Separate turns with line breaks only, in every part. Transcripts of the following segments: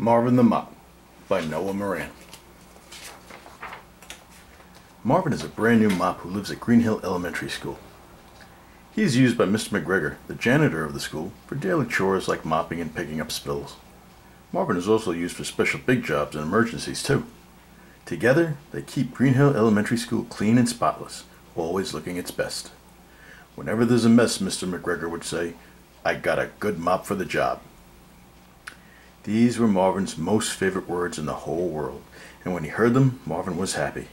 Marvin the Mop by Noah Moran. Marvin is a brand new mop who lives at Green Hill Elementary School. He is used by Mr. McGregor, the janitor of the school, for daily chores like mopping and picking up spills. Marvin is also used for special big jobs and emergencies too. Together, they keep Green Hill Elementary School clean and spotless, always looking its best. Whenever there's a mess, Mr. McGregor would say, "I got a good mop for the job." These were Marvin's most favorite words in the whole world, and when he heard them, Marvin was happy.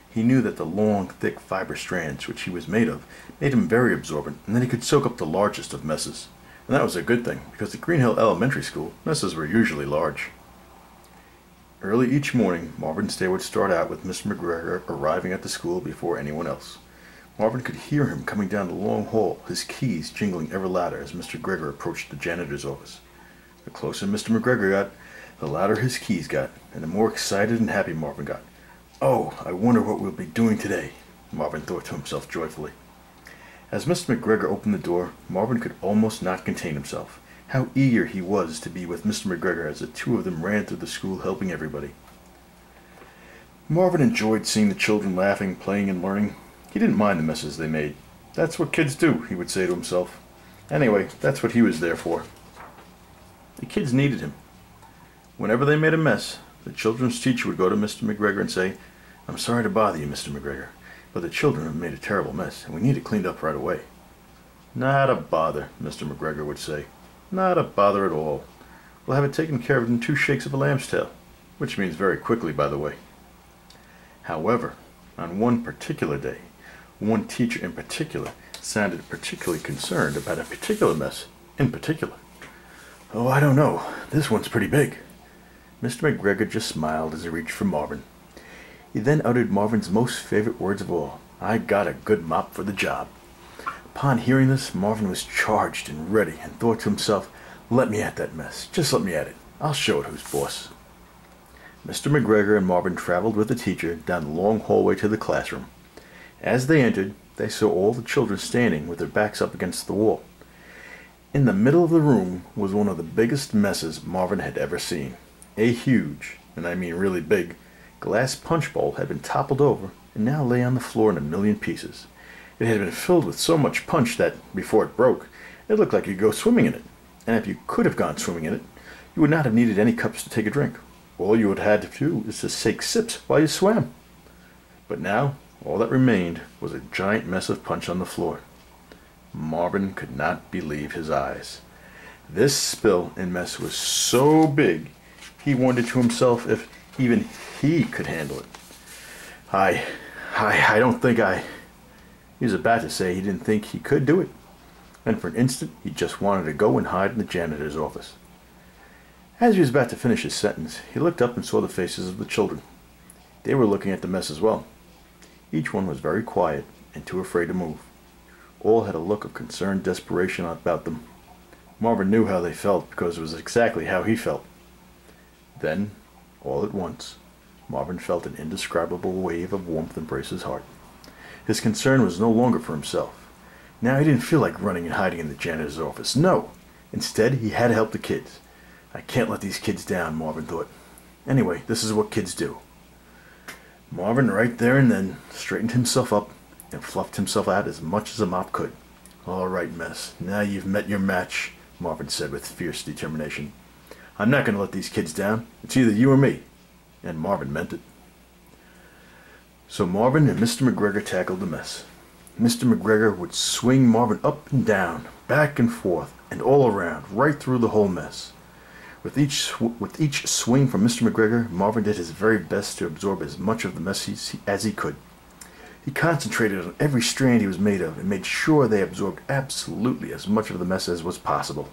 He knew that the long, thick fiber strands which he was made of made him very absorbent, and that he could soak up the largest of messes. And that was a good thing, because at Green Hill Elementary School, messes were usually large. Early each morning, Marvin's day would start out with Mr. McGregor arriving at the school before anyone else. Marvin could hear him coming down the long hall, his keys jingling ever louder as Mr. McGregor approached the janitor's office. The closer Mr. McGregor got, the louder his keys got, and the more excited and happy Marvin got. "Oh, I wonder what we'll be doing today," Marvin thought to himself joyfully. As Mr. McGregor opened the door, Marvin could almost not contain himself. How eager he was to be with Mr. McGregor as the two of them ran through the school helping everybody. Marvin enjoyed seeing the children laughing, playing, and learning. He didn't mind the messes they made. That's what kids do, he would say to himself. Anyway, that's what he was there for. The kids needed him. Whenever they made a mess, the children's teacher would go to Mr. McGregor and say, "I'm sorry to bother you, Mr. McGregor, but the children have made a terrible mess, and we need it cleaned up right away." "Not a bother," Mr. McGregor would say. "Not a bother at all. We'll have it taken care of in 2 shakes of a lamb's tail," which means very quickly, by the way. However, on one particular day, one teacher in particular sounded particularly concerned about a particular mess in particular. "Oh, I don't know. This one's pretty big." Mr. McGregor just smiled as he reached for Marvin. He then uttered Marvin's most favorite words of all, "I got a good mop for the job." Upon hearing this, Marvin was charged and ready and thought to himself, "Let me at that mess. Just let me at it. I'll show it who's boss." Mr. McGregor and Marvin traveled with the teacher down the long hallway to the classroom. As they entered, they saw all the children standing with their backs up against the wall. In the middle of the room was one of the biggest messes Marvin had ever seen. A huge, and I mean really big, glass punch bowl had been toppled over and now lay on the floor in a million pieces. It had been filled with so much punch that, before it broke, it looked like you could go swimming in it. And if you could have gone swimming in it, you would not have needed any cups to take a drink. All you would have had to do is to take sips while you swam. But now, all that remained was a giant mess of punch on the floor. Marvin could not believe his eyes. This spill and mess was so big, he wondered to himself if even he could handle it. I don't think I... He was about to say he didn't think he could do it, and for an instant he just wanted to go and hide in the janitor's office. As he was about to finish his sentence, he looked up and saw the faces of the children. They were looking at the mess as well. Each one was very quiet and too afraid to move. All had a look of concerned desperation about them. Marvin knew how they felt because it was exactly how he felt. Then, all at once, Marvin felt an indescribable wave of warmth embrace his heart. His concern was no longer for himself. Now he didn't feel like running and hiding in the janitor's office. No! Instead, he had to help the kids. "I can't let these kids down," Marvin thought. "Anyway, this is what kids do." Marvin, right there and then, straightened himself up and fluffed himself out as much as a mop could. "All right, mess. Now you've met your match," Marvin said with fierce determination. "I'm not going to let these kids down. It's either you or me." And Marvin meant it. So Marvin and Mr. McGregor tackled the mess. Mr. McGregor would swing Marvin up and down, back and forth, and all around, right through the whole mess. With each swing from Mr. McGregor, Marvin did his very best to absorb as much of the mess as he could. He concentrated on every strand he was made of and made sure they absorbed absolutely as much of the mess as was possible.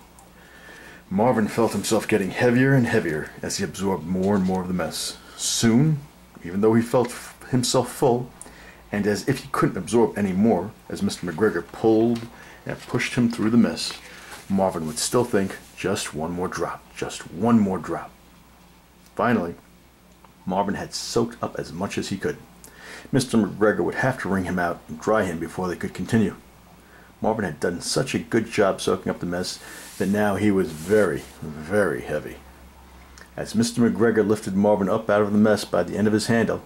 Marvin felt himself getting heavier and heavier as he absorbed more and more of the mess. Soon, even though he felt himself full, and as if he couldn't absorb any more, as Mr. McGregor pulled and pushed him through the mess, Marvin would still think, "Just one more drop, just one more drop." Finally, Marvin had soaked up as much as he could. Mr. McGregor would have to wring him out and dry him before they could continue. Marvin had done such a good job soaking up the mess that now he was very, very heavy. As Mr. McGregor lifted Marvin up out of the mess by the end of his handle,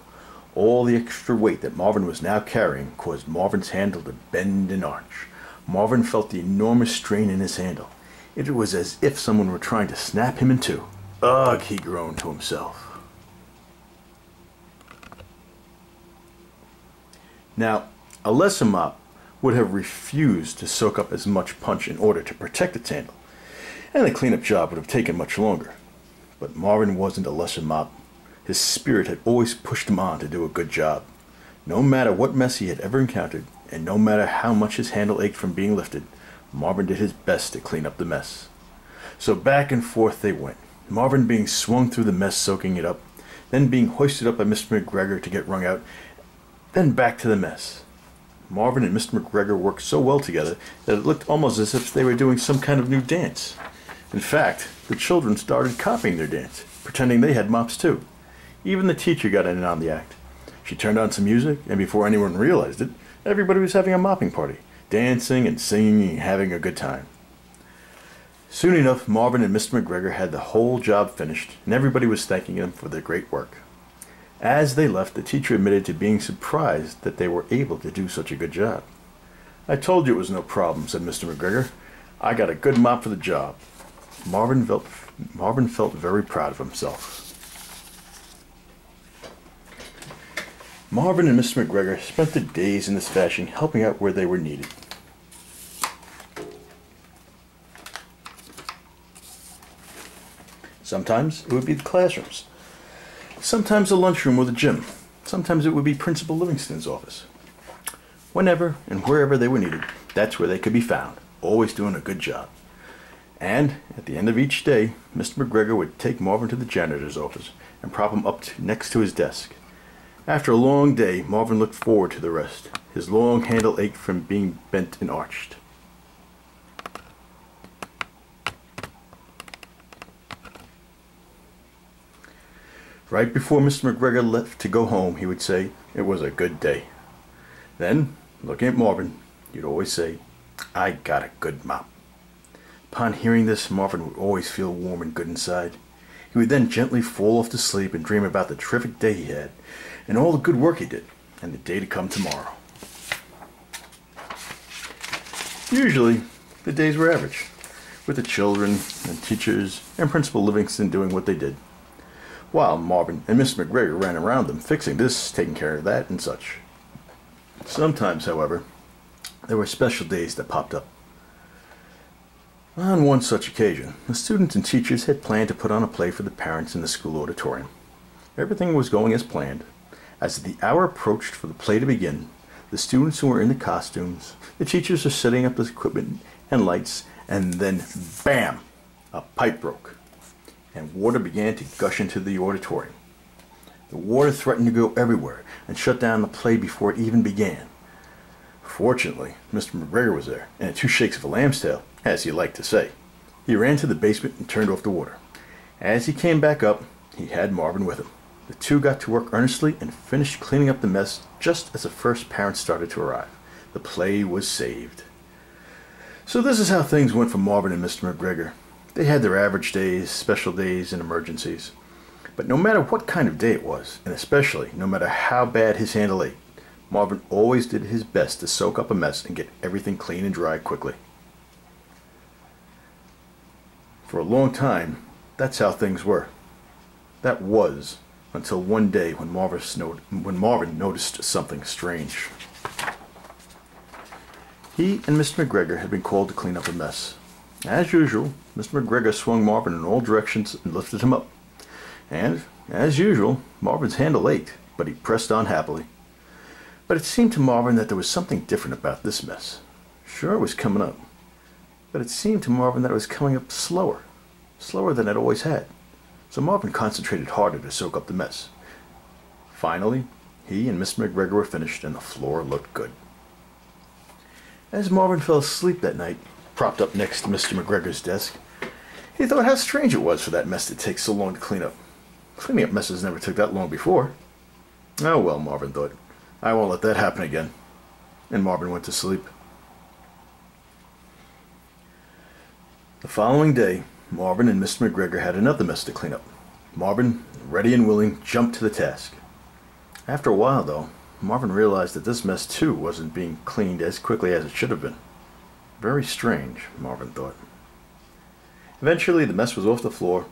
all the extra weight that Marvin was now carrying caused Marvin's handle to bend and arch. Marvin felt the enormous strain in his handle. It was as if someone were trying to snap him in two. Ugh, he groaned to himself. Now, a lesser mop would have refused to soak up as much punch in order to protect its handle, and the cleanup job would have taken much longer. But Marvin wasn't a lesser mop. His spirit had always pushed him on to do a good job. No matter what mess he had ever encountered, and no matter how much his handle ached from being lifted, Marvin did his best to clean up the mess. So back and forth they went, Marvin being swung through the mess soaking it up, then being hoisted up by Mr. McGregor to get wrung out, then back to the mess. Marvin and Mr. McGregor worked so well together that it looked almost as if they were doing some kind of new dance. In fact, the children started copying their dance, pretending they had mops too. Even the teacher got in on the act. She turned on some music, and before anyone realized it, everybody was having a mopping party, dancing and singing and having a good time. Soon enough, Marvin and Mr. McGregor had the whole job finished, and everybody was thanking them for their great work. As they left, the teacher admitted to being surprised that they were able to do such a good job. "I told you it was no problem," said Mr. McGregor. "I got a good mop for the job." Marvin felt very proud of himself. Marvin and Mr. McGregor spent their days in this fashion, helping out where they were needed. Sometimes it would be the classrooms. Sometimes the lunchroom or the gym. Sometimes it would be Principal Livingston's office. Whenever and wherever they were needed, that's where they could be found, always doing a good job. And at the end of each day, Mr. McGregor would take Marvin to the janitor's office and prop him up next to his desk. After a long day, Marvin looked forward to the rest. His long handle ached from being bent and arched. Right before Mr. McGregor left to go home, he would say, "It was a good day." Then, looking at Marvin, he'd always say, "I got a good mop." Upon hearing this, Marvin would always feel warm and good inside. He would then gently fall off to sleep and dream about the terrific day he had, and all the good work he did, and the day to come tomorrow. Usually, the days were average, with the children and teachers and Principal Livingston doing what they did, while Marvin and Mr. McGregor ran around them, fixing this, taking care of that, and such. Sometimes, however, there were special days that popped up. On one such occasion, the students and teachers had planned to put on a play for the parents in the school auditorium. Everything was going as planned. As the hour approached for the play to begin, the students who were in the costumes, the teachers are setting up the equipment and lights, and then, bam! A pipe broke, and water began to gush into the auditorium. The water threatened to go everywhere and shut down the play before it even began. Fortunately, Mr. McGregor was there, and in 2 shakes of a lamb's tail, as he liked to say. He ran to the basement and turned off the water. As he came back up, he had Marvin with him. The two got to work earnestly and finished cleaning up the mess just as the first parents started to arrive. The play was saved. So this is how things went for Marvin and Mr. McGregor. They had their average days, special days, and emergencies. But no matter what kind of day it was, and especially no matter how bad his handle ached, Marvin always did his best to soak up a mess and get everything clean and dry quickly. For a long time, that's how things were. That was until one day when Marvin noticed something strange. He and Mr. McGregor had been called to clean up a mess. As usual, Mr. McGregor swung Marvin in all directions and lifted him up. And, as usual, Marvin's handle ached, but he pressed on happily. But it seemed to Marvin that there was something different about this mess. Sure, it was coming up, but it seemed to Marvin that it was coming up slower than it always had. So Marvin concentrated harder to soak up the mess. Finally, he and Mr. McGregor were finished, and the floor looked good. As Marvin fell asleep that night, propped up next to Mr. McGregor's desk, he thought how strange it was for that mess to take so long to clean up. Cleaning up messes never took that long before. Oh well, Marvin thought, I won't let that happen again. And Marvin went to sleep. The following day, Marvin and Mr. McGregor had another mess to clean up. Marvin, ready and willing, jumped to the task. After a while, though, Marvin realized that this mess too wasn't being cleaned as quickly as it should have been. Very strange, Marvin thought. Eventually, the mess was off the floor,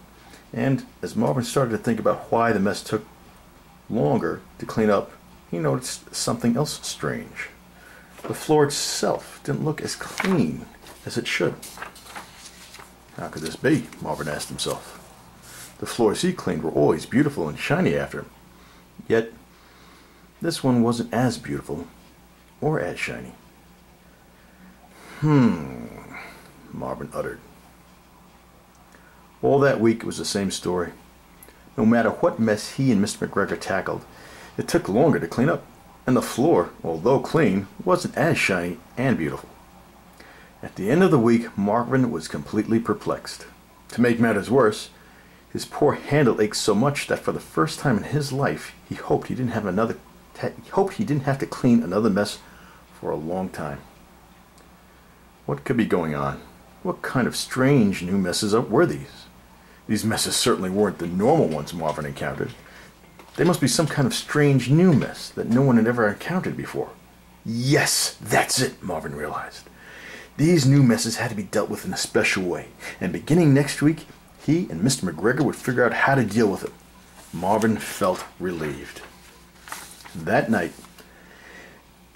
and as Marvin started to think about why the mess took longer to clean up, he noticed something else strange. The floor itself didn't look as clean as it should. How could this be? Marvin asked himself. The floors he cleaned were always beautiful and shiny after him. Yet, this one wasn't as beautiful or as shiny. Marvin uttered. All that week it was the same story. No matter what mess he and Mr. McGregor tackled, it took longer to clean up, and the floor, although clean, wasn't as shiny and beautiful. At the end of the week, Marvin was completely perplexed. To make matters worse, his poor handle ached so much that for the first time in his life, he hoped he didn't have to clean another mess for a long time. What could be going on? What kind of strange new messes were these? These messes certainly weren't the normal ones Marvin encountered. They must be some kind of strange new mess that no one had ever encountered before. Yes, that's it, Marvin realized. These new messes had to be dealt with in a special way, and beginning next week, he and Mr. McGregor would figure out how to deal with them. Marvin felt relieved. That night,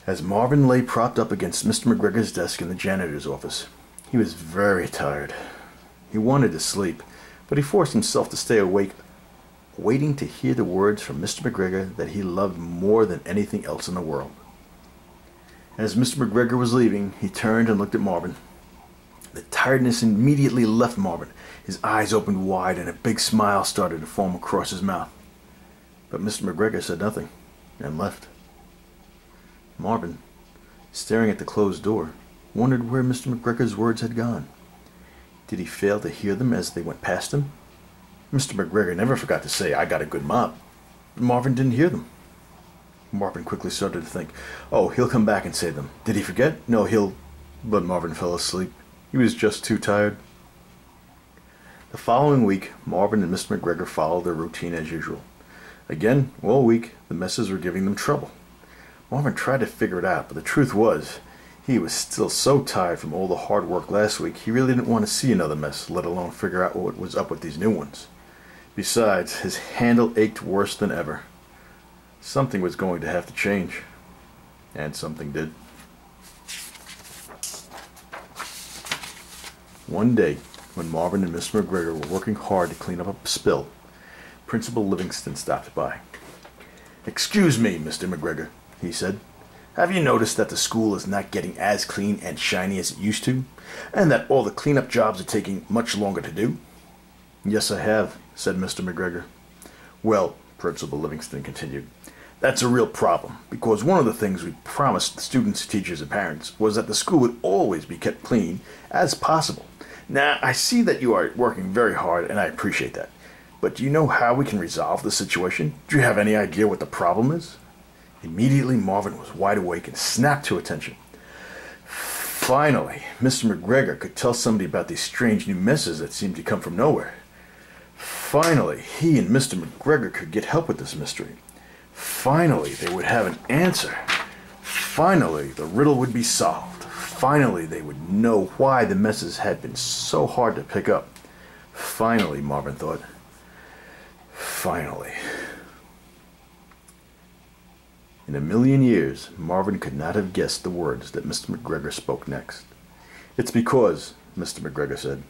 as Marvin lay propped up against Mr. McGregor's desk in the janitor's office, he was very tired. He wanted to sleep, but he forced himself to stay awake, waiting to hear the words from Mr. McGregor that he loved more than anything else in the world. As Mr. McGregor was leaving, he turned and looked at Marvin. The tiredness immediately left Marvin. His eyes opened wide and a big smile started to form across his mouth. But Mr. McGregor said nothing and left. Marvin, staring at the closed door, wondered where Mr. McGregor's words had gone. Did he fail to hear them as they went past him? Mr. McGregor never forgot to say, "I got a good mop." Marvin didn't hear them. Marvin quickly started to think, "Oh, he'll come back and say them. Did he forget? No, he'll..." But Marvin fell asleep. He was just too tired. The following week, Marvin and Mr. McGregor followed their routine as usual. Again, all week, the messes were giving them trouble. Marvin tried to figure it out, but the truth was, he was still so tired from all the hard work last week, he really didn't want to see another mess, let alone figure out what was up with these new ones. Besides, his handle ached worse than ever. Something was going to have to change. And something did. One day, when Marvin and Mr. McGregor were working hard to clean up a spill, Principal Livingston stopped by. "Excuse me, Mr. McGregor," he said. "Have you noticed that the school is not getting as clean and shiny as it used to, and that all the cleanup jobs are taking much longer to do?" "Yes, I have," said Mr. McGregor. "Well," Principal Livingston continued, "that's a real problem, because one of the things we promised the students, teachers, and parents was that the school would always be kept clean as possible. Now, I see that you are working very hard, and I appreciate that. But do you know how we can resolve the situation? Do you have any idea what the problem is?" Immediately, Marvin was wide awake and snapped to attention. Finally, Mr. McGregor could tell somebody about these strange new messes that seemed to come from nowhere. Finally, he and Mr. McGregor could get help with this mystery. Finally, they would have an answer. Finally, the riddle would be solved. Finally, they would know why the messes had been so hard to pick up. Finally, Marvin thought. Finally. In a million years, Marvin could not have guessed the words that Mr. McGregor spoke next. "It's because," Mr. McGregor said,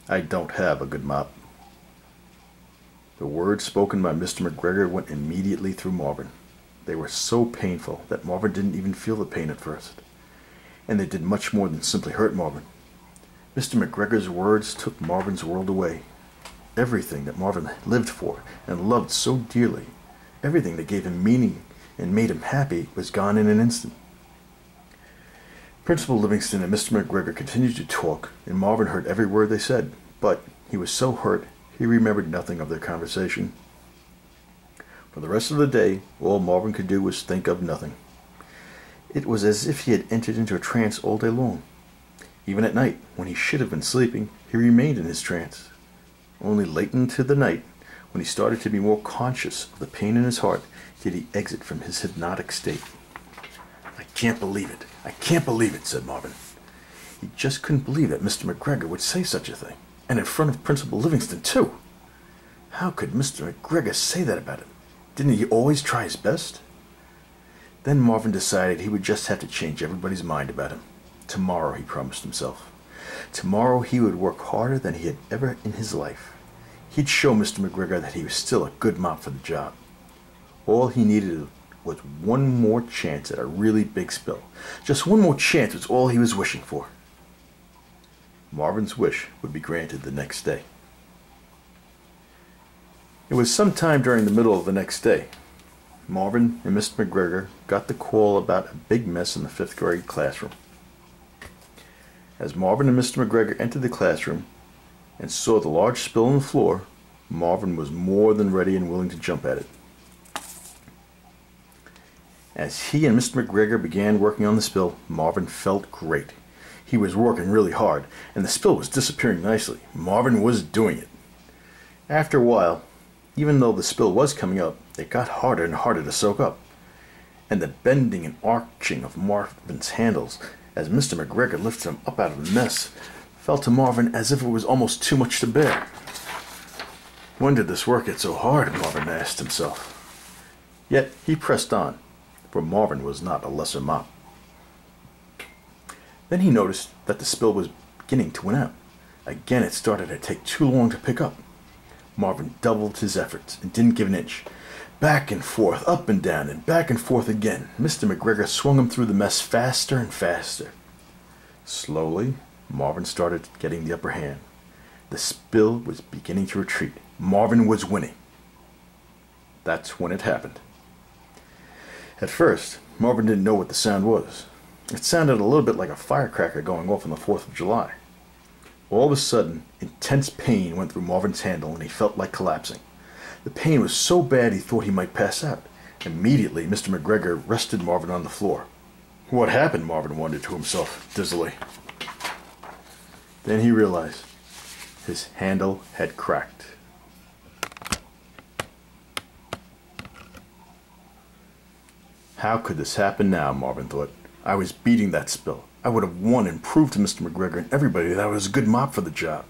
"I don't have a good mop." The words spoken by Mr. McGregor went immediately through Marvin. They were so painful that Marvin didn't even feel the pain at first. And they did much more than simply hurt Marvin. Mr. McGregor's words took Marvin's world away. Everything that Marvin lived for and loved so dearly, everything that gave him meaning and made him happy, was gone in an instant. Principal Livingston and Mr. McGregor continued to talk, and Marvin heard every word they said, but he was so hurt he remembered nothing of their conversation. For the rest of the day, all Marvin could do was think of nothing. It was as if he had entered into a trance all day long. Even at night, when he should have been sleeping, he remained in his trance. Only late into the night, when he started to be more conscious of the pain in his heart, did he exit from his hypnotic state. "I can't believe it. I can't believe it," said Marvin. He just couldn't believe that Mr. McGregor would say such a thing, and in front of Principal Livingston, too. How could Mr. McGregor say that about him? Didn't he always try his best? Then Marvin decided he would just have to change everybody's mind about him. Tomorrow, he promised himself. Tomorrow he would work harder than he had ever in his life. He'd show Mr. McGregor that he was still a good mop for the job. All he needed was one more chance at a really big spill. Just one more chance was all he was wishing for. Marvin's wish would be granted the next day. It was sometime during the middle of the next day. Marvin and Mr. McGregor got the call about a big mess in the 5th grade classroom. As Marvin and Mr. McGregor entered the classroom and saw the large spill on the floor, Marvin was more than ready and willing to jump at it. As he and Mr. McGregor began working on the spill, Marvin felt great. He was working really hard, and the spill was disappearing nicely. Marvin was doing it. After a while, even though the spill was coming up, it got harder and harder to soak up. And the bending and arching of Marvin's handles as Mr. McGregor lifted him up out of the mess felt to Marvin as if it was almost too much to bear. When did this work get so hard? Marvin asked himself. Yet he pressed on, for Marvin was not a lesser mop. Then he noticed that the spill was beginning to win out. Again it started to take too long to pick up. Marvin doubled his efforts and didn't give an inch. Back and forth, up and down, and back and forth again. Mr. McGregor swung him through the mess faster and faster. Slowly, Marvin started getting the upper hand. The spill was beginning to retreat. Marvin was winning. That's when it happened. At first, Marvin didn't know what the sound was. It sounded a little bit like a firecracker going off on the 4th of July. All of a sudden, intense pain went through Marvin's handle and he felt like collapsing. The pain was so bad he thought he might pass out. Immediately, Mr. McGregor rested Marvin on the floor. What happened? Marvin wondered to himself, dizzily. Then he realized his handle had cracked. How could this happen now? Marvin thought. I was beating that spill. I would have won and proved to Mr. McGregor and everybody that I was a good mop for the job.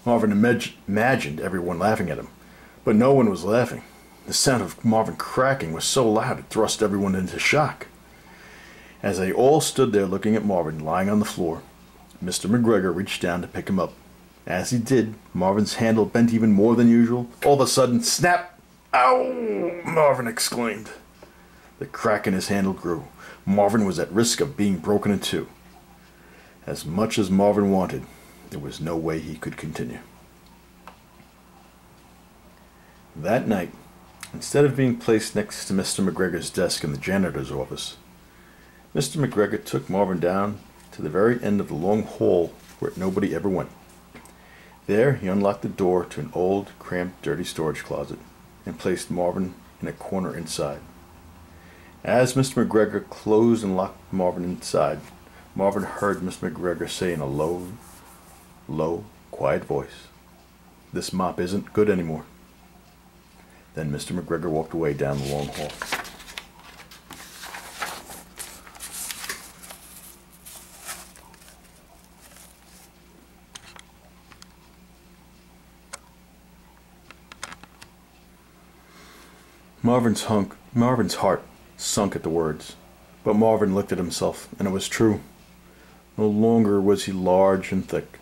Marvin imagined everyone laughing at him, but no one was laughing. The sound of Marvin cracking was so loud it thrust everyone into shock. As they all stood there looking at Marvin lying on the floor, Mr. McGregor reached down to pick him up. As he did, Marvin's handle bent even more than usual. All of a sudden, snap! Ow! Marvin exclaimed. The crack in his handle grew. Marvin was at risk of being broken in two. As much as Marvin wanted, there was no way he could continue. That night, instead of being placed next to Mr. McGregor's desk in the janitor's office, Mr. McGregor took Marvin down to the very end of the long hall where nobody ever went. There, he unlocked the door to an old, cramped, dirty storage closet and placed Marvin in a corner inside. As Mr. McGregor closed and locked Marvin inside, Marvin heard Mr. McGregor say in a low, quiet voice, "This mop isn't good anymore." Then Mr. McGregor walked away down the long hall. Marvin's heart sunk at the words, but Marvin looked at himself, and it was true. No longer was he large and thick.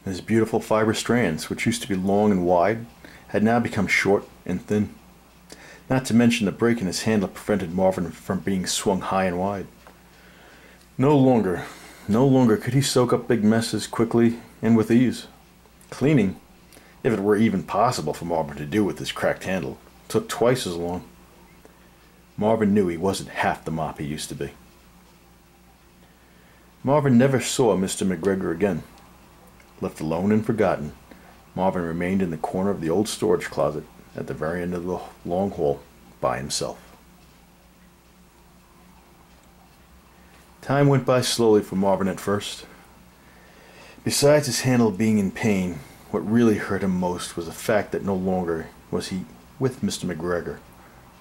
His beautiful fiber strands, which used to be long and wide, had now become short and thin. Not to mention the break in his handle prevented Marvin from being swung high and wide. No longer could he soak up big messes quickly and with ease. Cleaning, if it were even possible for Marvin to do with his cracked handle, took twice as long. Marvin knew he wasn't half the mop he used to be. Marvin never saw Mr. McGregor again. Left alone and forgotten, Marvin remained in the corner of the old storage closet at the very end of the long hall by himself. Time went by slowly for Marvin at first. Besides his handle being in pain, what really hurt him most was the fact that no longer was he with Mr. McGregor,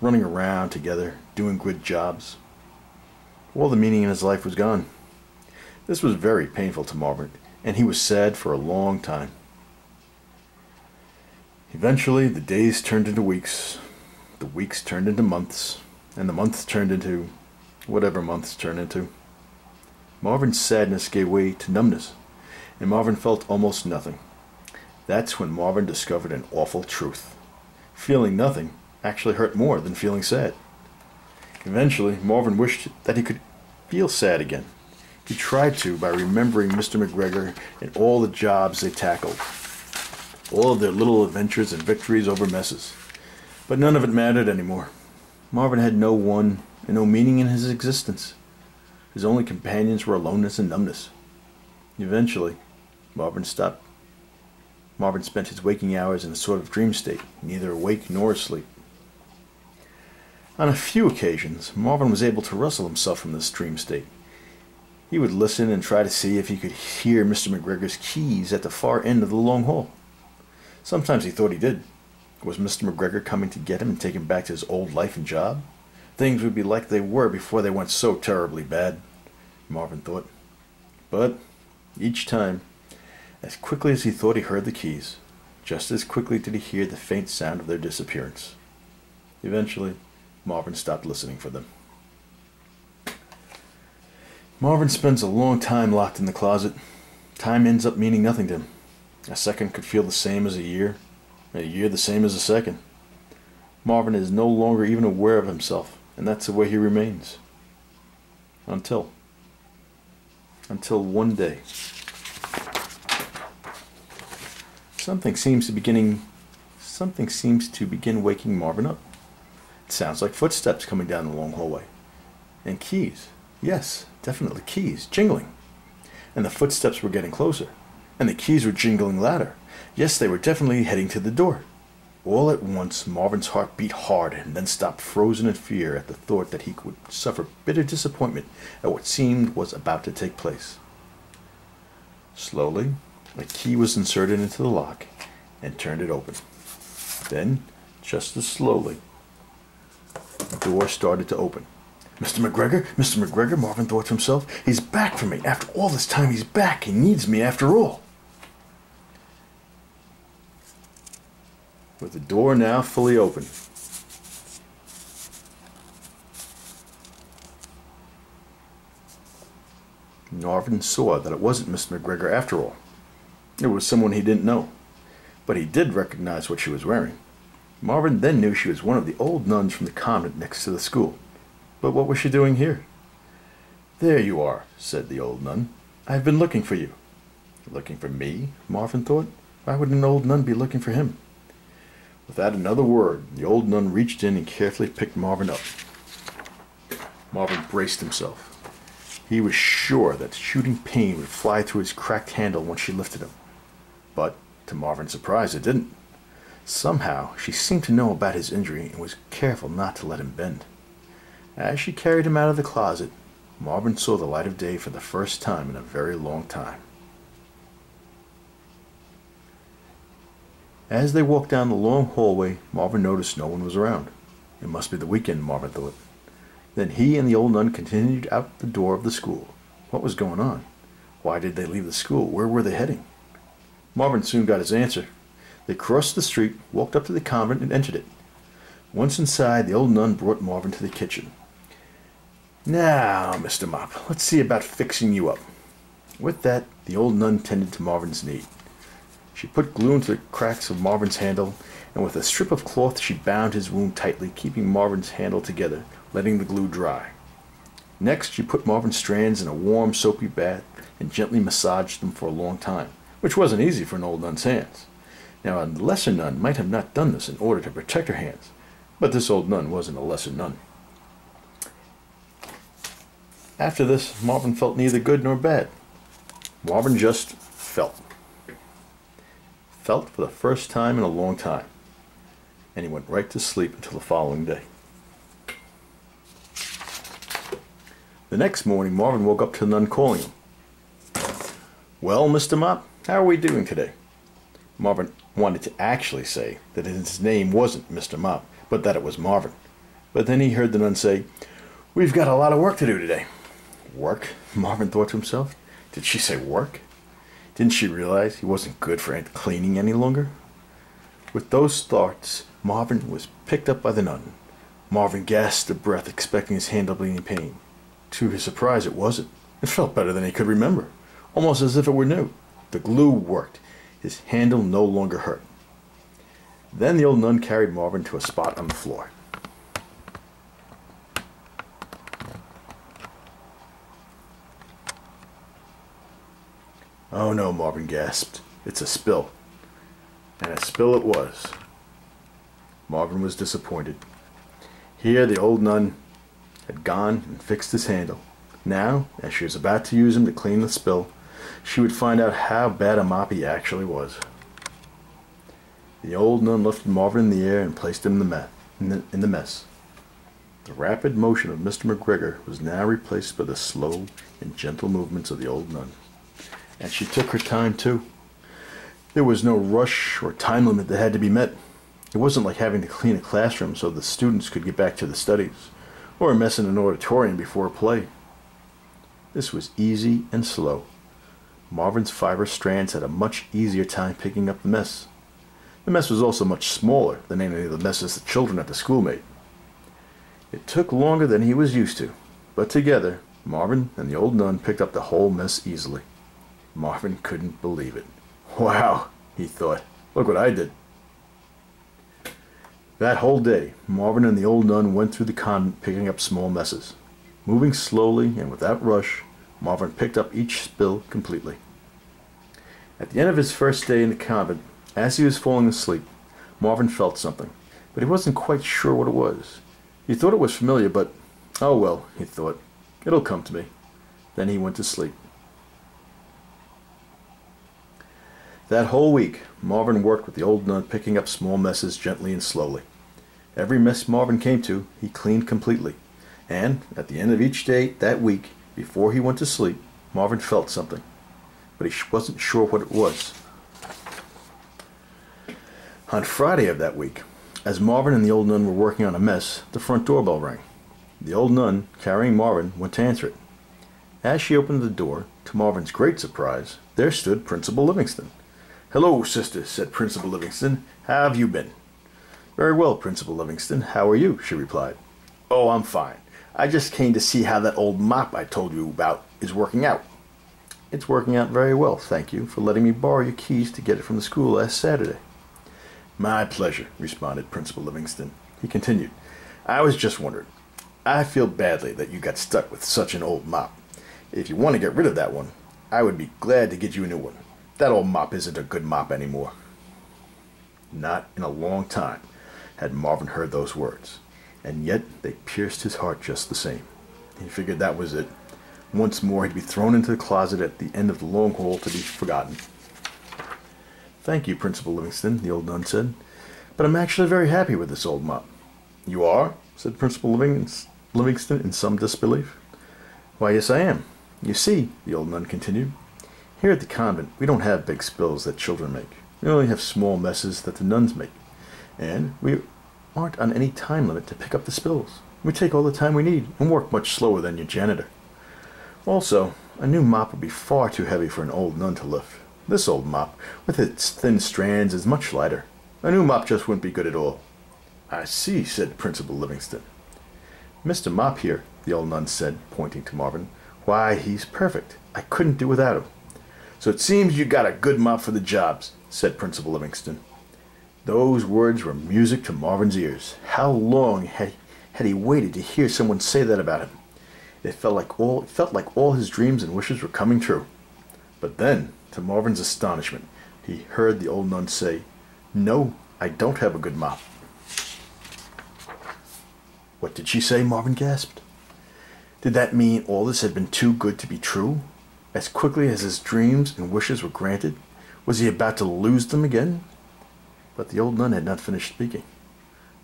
running around together, doing good jobs. All the meaning in his life was gone. This was very painful to Marvin, and he was sad for a long time. Eventually, the days turned into weeks, the weeks turned into months, and the months turned into whatever months turn into. Marvin's sadness gave way to numbness, and Marvin felt almost nothing. That's when Marvin discovered an awful truth. Feeling nothing actually hurt more than feeling sad. Eventually, Marvin wished that he could feel sad again. He tried to by remembering Mr. McGregor and all the jobs they tackled, all of their little adventures and victories over messes. But none of it mattered anymore. Marvin had no one and no meaning in his existence. His only companions were aloneness and numbness. Eventually, Marvin stopped. Marvin spent his waking hours in a sort of dream state, neither awake nor asleep. On a few occasions, Marvin was able to wrestle himself from this dream state. He would listen and try to see if he could hear Mr. McGregor's keys at the far end of the long hall. Sometimes he thought he did. Was Mr. McGregor coming to get him and take him back to his old life and job? Things would be like they were before they went so terribly bad, Marvin thought. But each time, as quickly as he thought he heard the keys, just as quickly did he hear the faint sound of their disappearance. Eventually, Marvin stopped listening for them. Marvin spends a long time locked in the closet. Time ends up meaning nothing to him. A second could feel the same as a year the same as a second. Marvin is no longer even aware of himself, and that's the way he remains. Until one day, something seems to begin waking Marvin up. It sounds like footsteps coming down the long hallway. And keys. Yes, definitely keys, jingling. And the footsteps were getting closer. And the keys were jingling louder. Yes, they were definitely heading to the door. All at once, Marvin's heart beat hard and then stopped, frozen in fear at the thought that he would suffer bitter disappointment at what seemed was about to take place. Slowly, a key was inserted into the lock and turned it open. Then, just as slowly, the door started to open. Mr. McGregor, Marvin thought to himself. He's back for me. After all this time, he's back. He needs me after all. With the door now fully open, Marvin saw that it wasn't Mr. McGregor after all. It was someone he didn't know, but he did recognize what she was wearing. Marvin then knew she was one of the old nuns from the convent next to the school. But what was she doing here? There you are, said the old nun. I've been looking for you. Looking for me? Marvin thought. Why would an old nun be looking for him? Without another word, the old nun reached in and carefully picked Marvin up. Marvin braced himself. He was sure that shooting pain would fly through his cracked handle once she lifted him. But, to Marvin's surprise, it didn't. Somehow, she seemed to know about his injury and was careful not to let him bend. As she carried him out of the closet, Marvin saw the light of day for the first time in a very long time. As they walked down the long hallway, Marvin noticed no one was around. It must be the weekend, Marvin thought. Then he and the old nun continued out the door of the school. What was going on? Why did they leave the school? Where were they heading? Marvin soon got his answer. They crossed the street, walked up to the convent, and entered it. Once inside, the old nun brought Marvin to the kitchen. Now, Mr. Mop, let's see about fixing you up. With that, the old nun tended to Marvin's need. She put glue into the cracks of Marvin's handle, and with a strip of cloth she bound his wound tightly, keeping Marvin's handle together, letting the glue dry. Next, she put Marvin's strands in a warm, soapy bath and gently massaged them for a long time, which wasn't easy for an old nun's hands. Now, a lesser nun might have not done this in order to protect her hands, but this old nun wasn't a lesser nun. After this, Marvin felt neither good nor bad. Marvin just felt. Felt for the first time in a long time. And he went right to sleep until the following day. The next morning, Marvin woke up to the nun calling him. Well, Mr. Mop, how are we doing today? Marvin wanted to actually say that his name wasn't Mr. Mop, but that it was Marvin. But then he heard the nun say, "We've got a lot of work to do today." Work? Marvin thought to himself. Did she say work? Didn't she realize he wasn't good for cleaning any longer? With those thoughts, Marvin was picked up by the nun. Marvin gasped a breath, expecting his hand to be in pain. To his surprise, it wasn't. It felt better than he could remember, almost as if it were new. The glue worked. His handle no longer hurt. Then the old nun carried Marvin to a spot on the floor. "Oh no," Marvin gasped. "It's a spill." And a spill it was. Marvin was disappointed. Here the old nun had gone and fixed his handle. Now, as she was about to use him to clean the spill, she would find out how bad a mop he actually was. The old nun lifted Marvin in the air and placed him in the mess. The rapid motion of Mr. McGregor was now replaced by the slow and gentle movements of the old nun. And she took her time too. There was no rush or time limit that had to be met. It wasn't like having to clean a classroom so the students could get back to the studies, or a mess in an auditorium before a play. This was easy and slow. Marvin's fiber strands had a much easier time picking up the mess. The mess was also much smaller than any of the messes the children at the school made. It took longer than he was used to, but together, Marvin and the old nun picked up the whole mess easily. Marvin couldn't believe it. "Wow," he thought, "look what I did." That whole day, Marvin and the old nun went through the convent picking up small messes. Moving slowly and without rush, Marvin picked up each spill completely. At the end of his first day in the convent, as he was falling asleep, Marvin felt something, but he wasn't quite sure what it was. He thought it was familiar, but, oh well, he thought, it'll come to me. Then he went to sleep. That whole week, Marvin worked with the old nun picking up small messes gently and slowly. Every mess Marvin came to, he cleaned completely. And, at the end of each day that week, before he went to sleep, Marvin felt something. But he wasn't sure what it was. On Friday of that week, as Marvin and the old nun were working on a mess, the front doorbell rang. The old nun, carrying Marvin, went to answer it. As she opened the door, to Marvin's great surprise, there stood Principal Livingston. "Hello, sister," said Principal Livingston. "How have you been?" "Very well, Principal Livingston. How are you?" she replied. "Oh, I'm fine. I just came to see how that old mop I told you about is working out." "It's working out very well, thank you for letting me borrow your keys to get it from the school last Saturday." "My pleasure," responded Principal Livingston. He continued, "I was just wondering. I feel badly that you got stuck with such an old mop. If you want to get rid of that one, I would be glad to get you a new one. That old mop isn't a good mop anymore." Not in a long time had Marvin heard those words, and yet they pierced his heart just the same. He figured that was it. Once more he'd be thrown into the closet at the end of the long hall to be forgotten. "Thank you, Principal Livingston," the old nun said, "but I'm actually very happy with this old mop." "You are?" said Principal Livingston in some disbelief. "Why, yes, I am. You see," the old nun continued, "here at the convent we don't have big spills that children make. We only have small messes that the nuns make. And we aren't on any time limit to pick up the spills. We take all the time we need and work much slower than your janitor. Also, a new mop would be far too heavy for an old nun to lift. This old mop, with its thin strands, is much lighter. A new mop just wouldn't be good at all." "I see," said Principal Livingston. "Mr. Mop here," the old nun said, pointing to Marvin. "Why, he's perfect. I couldn't do without him." "So it seems you got a good mop for the jobs," said Principal Livingston. Those words were music to Marvin's ears. How long had he waited to hear someone say that about him? It felt like all his dreams and wishes were coming true. But then, to Marvin's astonishment, he heard the old nun say, "No, I don't have a good mop." What did she say? Marvin gasped. Did that mean all this had been too good to be true? As quickly as his dreams and wishes were granted, was he about to lose them again? But the old nun had not finished speaking.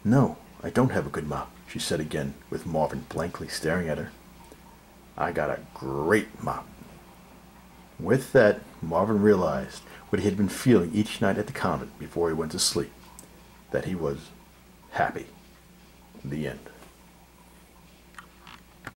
"No, I don't have a good mop," she said again, with Marvin blankly staring at her. "I got a great mop." With that, Marvin realized what he had been feeling each night at the convent before he went to sleep, that he was happy. The end.